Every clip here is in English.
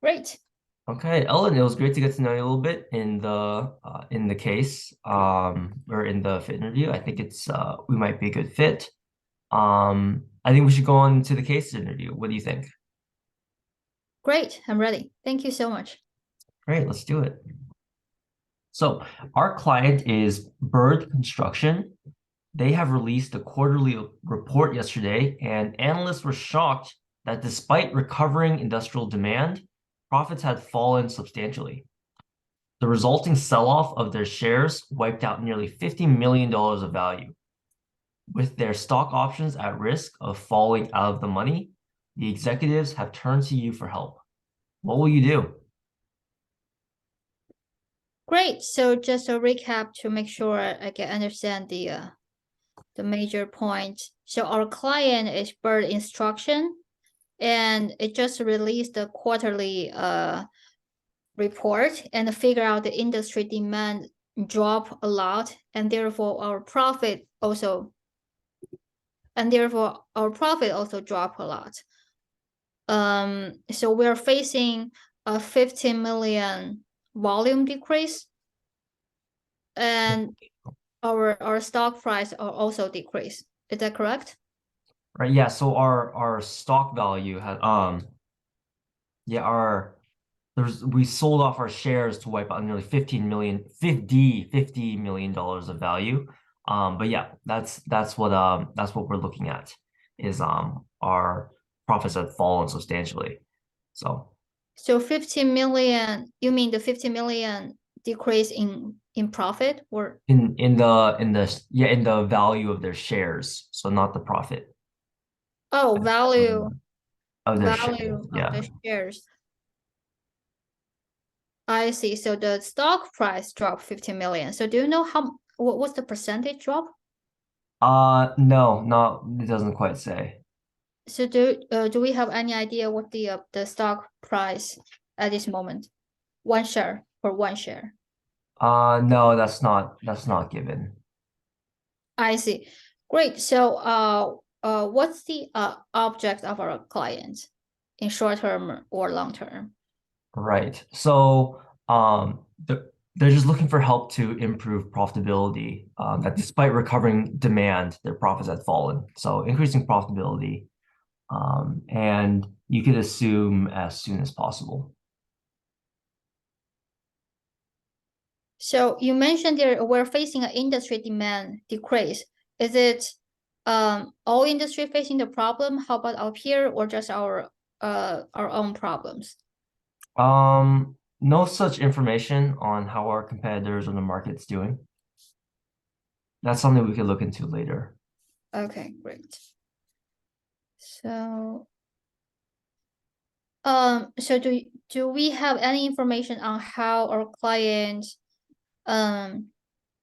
Great. Okay, Ellen, it was great to get to know you a little bit in the case or in the fit interview. I think it's we might be a good fit. I think we should go on to the case interview. What do you think? Great. I'm ready. Thank you so much. Great, let's do it. So our client is Bird Construction. They have released a quarterly report yesterday, and analysts were shocked that despite recovering industrial demand, profits had fallen substantially. The resulting sell-off of their shares wiped out nearly $50 million of value. With their stock options at risk of falling out of the money, the executives have turned to you for help. What will you do? Great. So just a recap to make sure I can understand the major points. So our client is Bird Instruction, and it just released the quarterly report and figure out the industry demand drop a lot, and therefore our profit also drop a lot. So we're facing a 15 million volume decrease, and our stock price are also decrease. Is that correct? Right, yeah, so our stock value had yeah, our there's we sold off our shares to wipe out nearly 15 million, $50 million of value. But yeah, that's what we're looking at is our profits have fallen substantially. So So 15 million, you mean the 50 million decrease in profit, or in the value of their shares, so not the profit oh, value of their shares. value of Yeah. the shares? I see. So the stock price dropped 15 million. So do you know what's the percentage drop? No, not it doesn't quite say. So do we have any idea what the stock price at this moment? One share for one share. No, that's not given. I see. Great. So what's the object of our client in short term or long term? Right. So they're just looking for help to improve profitability. That despite recovering demand, their profits had fallen. So increasing profitability, and you could assume as soon as possible. So you mentioned there we're facing an industry demand decrease. Is it all industry facing the problem? How about our peer or just our own problems? No such information on how our competitors or the market's doing. That's something we could look into later. Okay, great. So so do we have any information on how our client um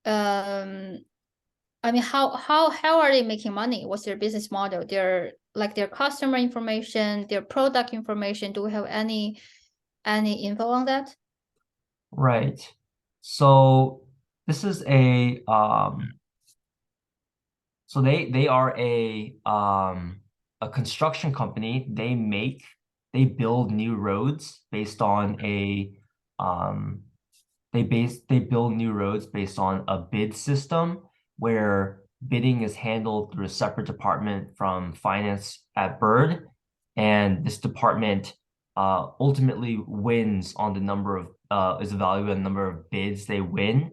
um I mean how are they making money? What's their business model? Their customer information, their product information. Do we have any info on that? Right. So this is so they are a construction company. They build new roads based on a um they build new roads based on a bid system where bidding is handled through a separate department from finance at Bird, and this department ultimately wins on the number of is evaluated on the number of bids they win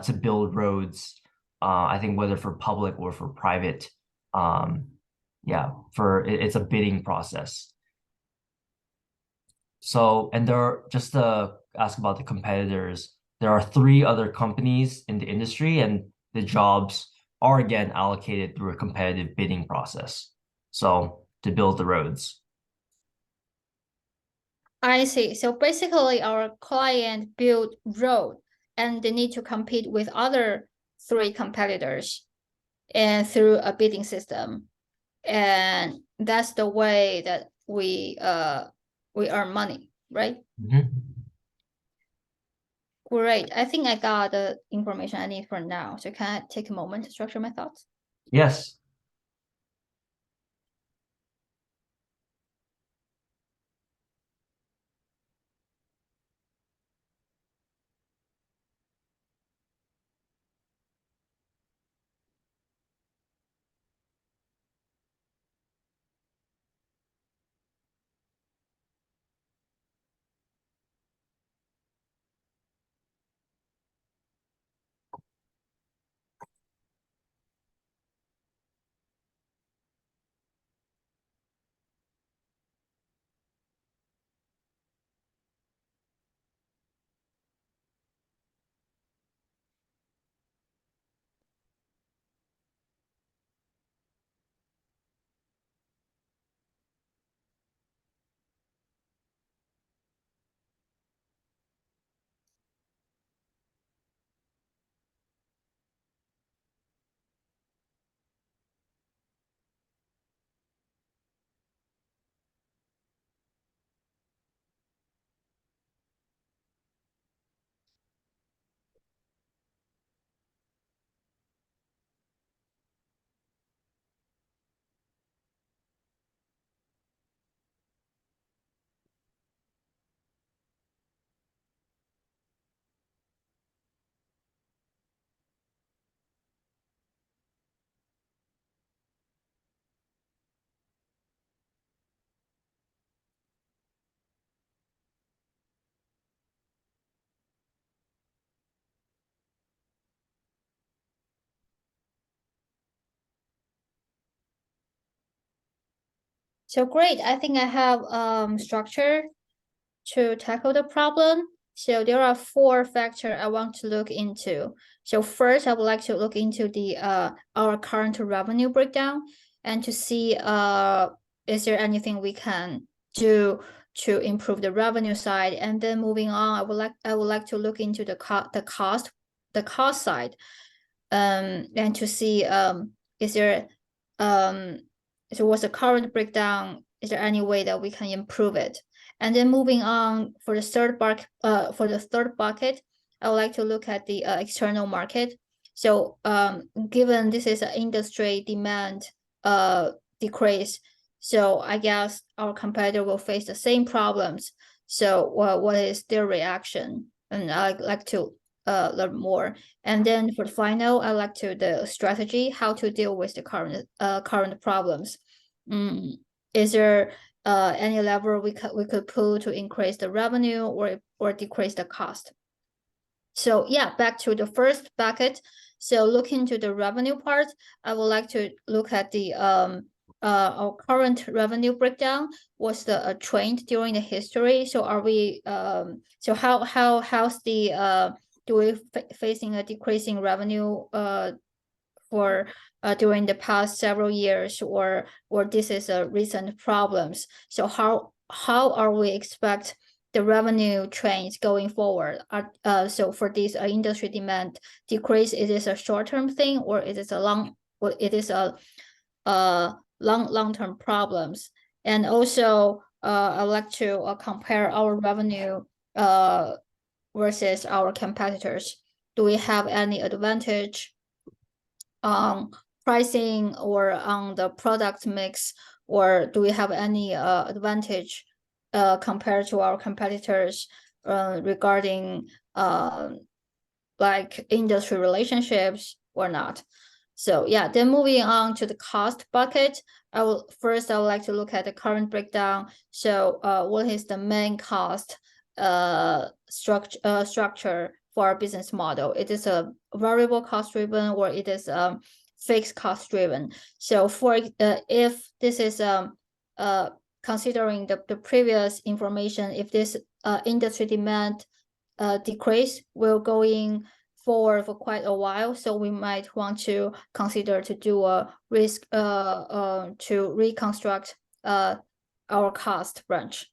to build roads. I think whether for public or for private. Um, yeah, it's a bidding process. So, and just to ask about the competitors, there are three other companies in the industry, and the jobs are again allocated through a competitive bidding process. So, to build the roads. I see. So basically our client build road and they need to compete with other three competitors and through a bidding system. And that's the way that we earn money, right? Mhm. Great. I think I got the information I need for now. So can I take a moment to structure my thoughts? Yes. So great. I think I have structure to tackle the problem. So there are four factors I want to look into. So first, I would like to look into the our current revenue breakdown and to see is there anything we can do to improve the revenue side. And then moving on, I would like to look into the cost side, and to see is there so what's the current breakdown? Is there any way that we can improve it? And then moving on for the third bucket, I would like to look at the external market. So given this is an industry demand decrease, so I guess our competitor will face the same problems. So what is their reaction? And I'd like to learn more. And then for the final, I like to the strategy, how to deal with the current problems. Is there any lever we could pull to increase the revenue or decrease the cost? So yeah, back to the first bucket. So look into the revenue part. I would like to look at the our current revenue breakdown. What's the trend during the history? So are we so how's the do we facing a decreasing revenue for during the past several years, or this is a recent problems? So how are we expect the revenue trends going forward? So for this industry demand decrease, it is a short-term thing, or it is a long-term problems? And also I would like to compare our revenue versus our competitors. Do we have any advantage on pricing or on the product mix, or do we have any advantage compared to our competitors regarding like industry relationships or not? So yeah, then moving on to the cost bucket, I would like to look at the current breakdown. So what is the main cost structure for our business model? It is a variable cost driven, or it is fixed cost driven. So for if this is considering the previous information, if this industry demand decrease will going forward for quite a while, so we might want to consider to do a risk to reconstruct our cost branch.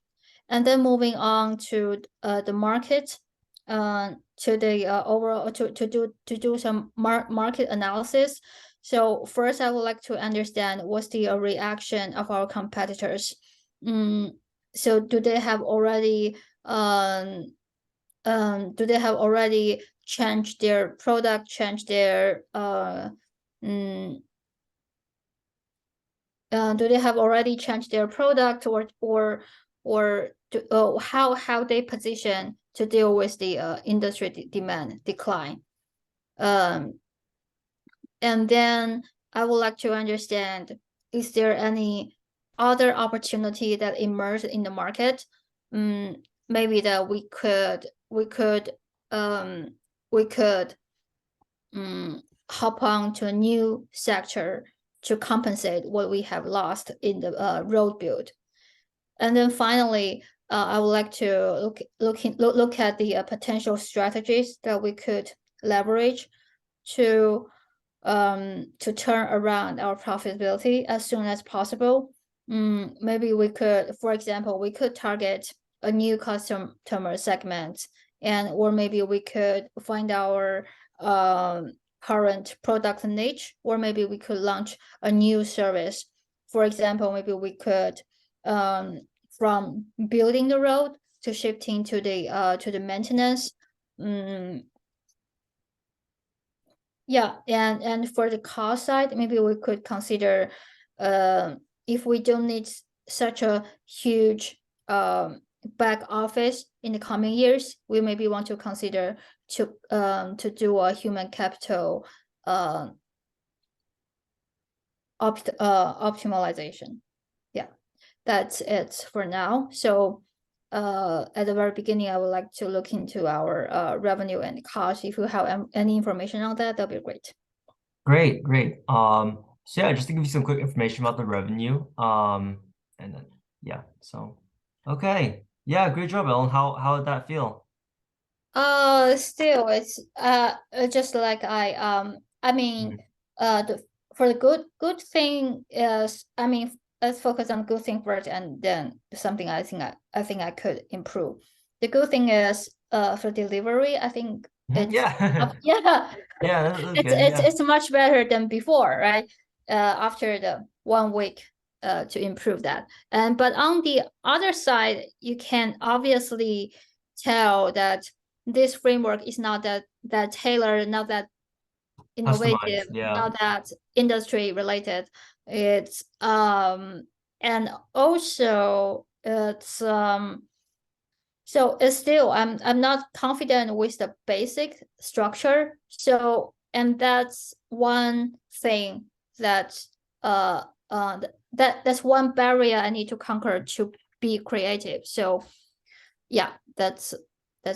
And then moving on to the market, to the overall to do some market analysis. So first, I would like to understand what's the reaction of our competitors. So do they have already changed their product, changed their do they have already changed their product, or how they position to deal with the industry demand decline? And then I would like to understand, is there any other opportunity that emerged in the market? Maybe that we could hop on to a new sector to compensate what we have lost in the road build. And then finally, I would like to look at the potential strategies that we could leverage to turn around our profitability as soon as possible. Maybe we could, for example, we could target a new customer segment, and or maybe we could find our current product niche, or maybe we could launch a new service. For example, maybe we could from building the road to shifting to the maintenance. Yeah, and for the cost side, maybe we could consider if we don't need such a huge back office in the coming years, we maybe want to consider to do a human capital optimization. Yeah, that's it for now. So at the very beginning, I would like to look into our revenue and cost. If you have any information on that, that'd be great. Great. So yeah, just to give you some quick information about the revenue. And then yeah, so okay. Yeah, great job, Ellen. How did that feel? Still, it's just like I mean, Mm. the for the good thing is, I mean, let's focus on good thing first, and then something I think I could improve. The good thing is, for delivery, I think Mhm. it's Yeah. yeah, Yeah, that's good. Yeah. it's much better than before, right? After the 1 week, to improve that. And but on the other side, you can obviously tell that this framework is not that tailored, not that innovative, Customized. Yeah. not that industry related. It's and also so it's still I'm not confident with the basic structure. So and that's one thing that that's one barrier I need to conquer to be creative. So yeah, that's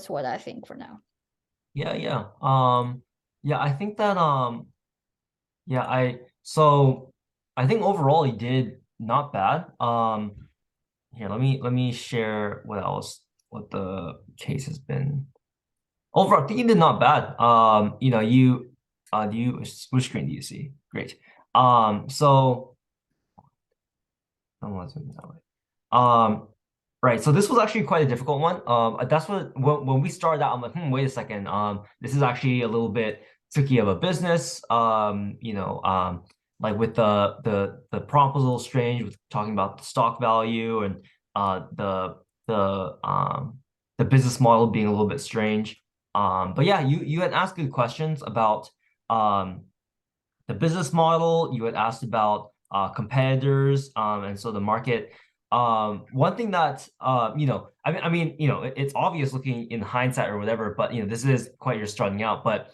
what I think for now. Yeah, yeah. Yeah, I think that yeah, I think overall he did not bad. Here, let me share what the case has been. Overall, I think he did not bad. Do you which screen do you see? Great. So I don't want to zoom that way. Right. So this was actually quite a difficult one. That's what when we started out, I'm like, wait a second. This is actually a little bit tricky of a business. Like with the prompt was a little strange with talking about the stock value and the business model being a little bit strange. But yeah, you had asked good questions about um the business model. You had asked about competitors, and so the market. One thing that it's obvious looking in hindsight or whatever, but this is quite you're starting out. But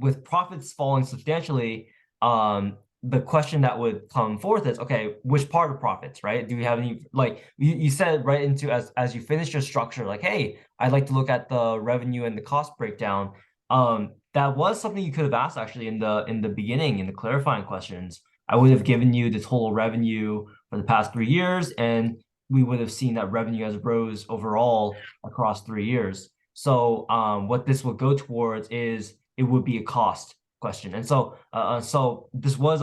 with profits falling substantially, the question that would come forth is, okay, which part of profits, right? Do we have any, like you said right into as you finish your structure, like, hey, I'd like to look at the revenue and the cost breakdown. That was something you could have asked actually in the beginning in the clarifying questions. I would have given you the total revenue for the past 3 years, and we would have seen that revenue has rose overall across 3 years. So what this would go towards is it would be a cost question. And so this was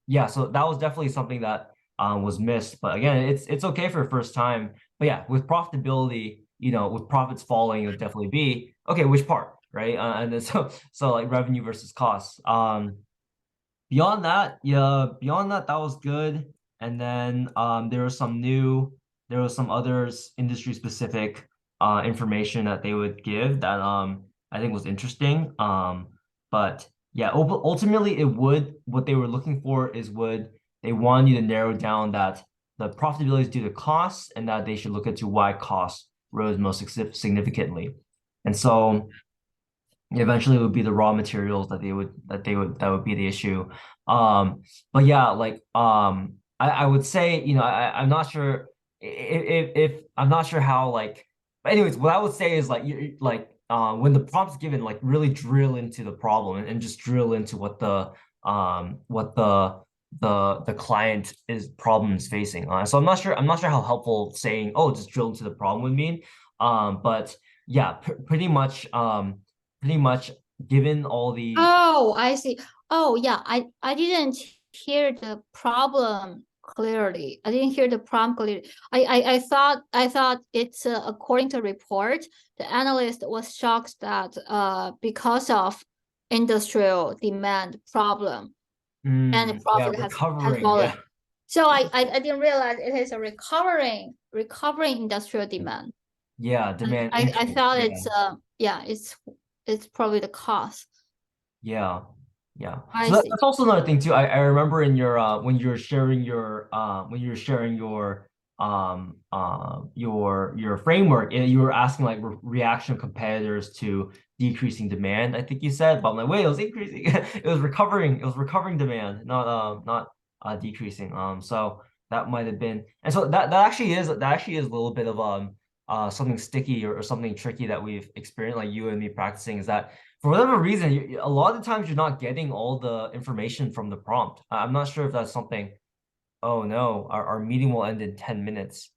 yeah, so that was definitely something that was missed. But again, it's okay for first time. But yeah, with profitability, with profits falling, it would definitely be okay, which part, right? And then so like revenue versus costs. Beyond that, yeah, beyond that, that was good. And then there was some others industry specific information that they would give that I think was interesting. But yeah, ultimately it would what they were looking for is would they want you to narrow down that the profitability is due to costs and that they should look into why costs rose most significantly. And so eventually it would be the raw materials that would be the issue. But yeah, like I would say, I'm not sure if I'm not sure how like but anyways, what I would say is like you like when the prompt's given, like really drill into the problem and just drill into what the client is problem is facing. So I'm not sure how helpful saying, oh, just drill into the problem would mean. But yeah, pretty much given all the Oh, I see. Oh, yeah. I didn't hear the problem clearly. I didn't hear the problem clearly. I thought it's according to report, the analyst was shocked that because of industrial demand problem and the yeah, profit has recovering, fallen. yeah. So I didn't realize it is a recovering industrial demand. Yeah, demand I increase. thought Yeah. it's yeah, it's probably the cost. Yeah. Yeah. I So see. that's also another thing too. I remember in your when you were sharing your framework, you were asking like reaction of competitors to decreasing demand, I think you said, but I'm like, wait, it was increasing. It was recovering demand, not decreasing. So that might have been, and so that actually is a little bit of something sticky or something tricky that we've experienced, like you and me practicing, is that for whatever reason, a lot of times you're not getting all the information from the prompt. I'm not sure if that's something. Oh no, our meeting will end in 10 minutes.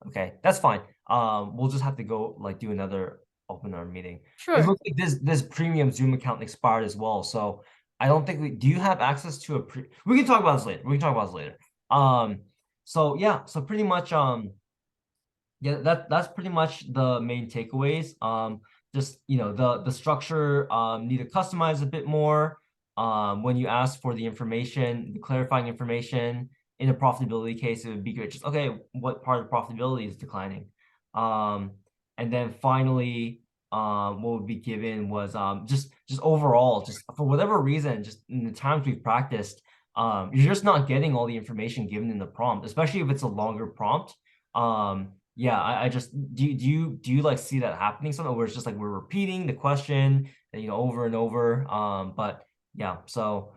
Okay, that's fine. We'll just have to go like do another open our meeting. It Sure. looks like this premium Zoom account expired as well. So I don't think do you have access to a we can talk about this later. We can talk about this later. So yeah, so pretty much yeah, that's pretty much the main takeaways. Just the structure need to customize a bit more. When you ask for the information, the clarifying information in a profitability case, it would be good. Just okay, what part of profitability is declining? Um, and then finally, what would be given was just overall, just for whatever reason, just in the times we've practiced, you're just not getting all the information given in the prompt, especially if it's a longer prompt. Yeah, I just do you like see that happening somewhere where it's just like we're repeating the question over and over. But yeah, so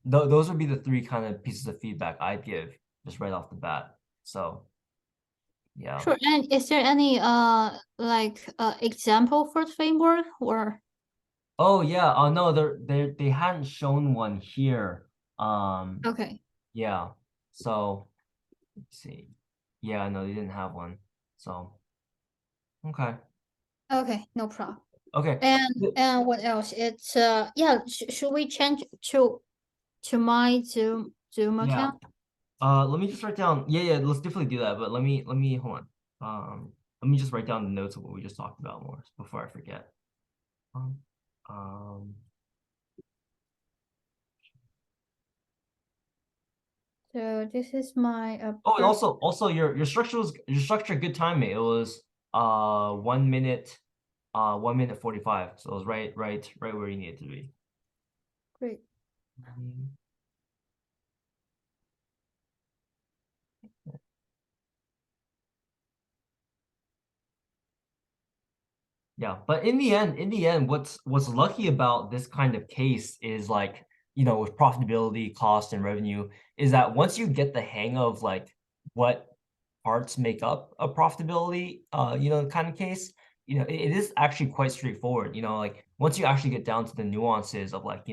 those would be the three kind of pieces of feedback I'd give just right off the bat. So yeah. Sure. And is there any like example for the framework or Oh yeah, no, they hadn't shown one here. okay. Yeah. So let's see. Yeah, no, they didn't have one. So okay. Okay, no problem. Okay. And what else? It's yeah, should we change to my Zoom Yeah. account? Let me just write down. Yeah, let's definitely do that. But let me hold on. Let me just write down the notes of what we just talked about more before I forget. Um, um, So this is my oh, and also your structure good timing. It was 1 minute 1 minute 45. So it was right where you needed to be. great. Yeah, but in the end, what's lucky about this kind of case is like, with profitability, cost, and revenue, is that once you get the hang of like what parts make up a profitability, kind of case, it is actually quite straightforward. Like once you actually get down to the nuances of like,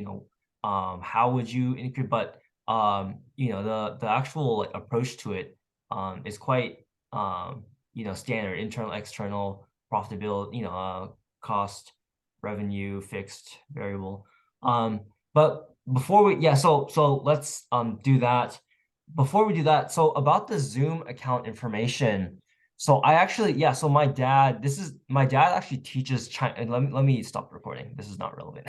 how would you increase, but the actual like approach to it is quite standard, internal, external profitability, cost, revenue, fixed, variable. But before we, yeah, so let's do that. Before we do that, so about the Zoom account information. So I actually, yeah, so my dad actually teaches China. Let me stop recording. This is not relevant.